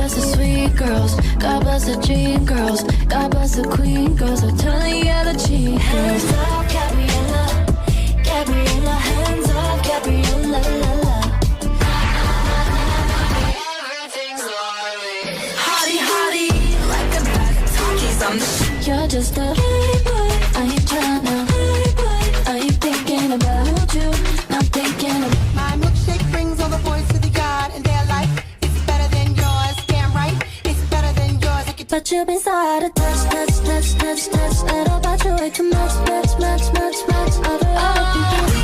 bless the sweet girls, God bless the dream girls, God bless the queen girls. I'm telling you, yeah, the cheat girls. Hands up, Gabriella, Gabriella, hands up, Gabriella, la la. Everything's lovely. Hottie, hottie, like a bag of talkies. I'm the You're just a playboy. I ain't tryna playboy. I ain't thinking about you, not thinking about. My milkshake brings all the boys to the yard, and they're like, it's better than yours. Damn right, it's better than yours. But you've been side of touch, touch, touch, touch, touch. I don't about you way too much, much, much, much, much. I don't think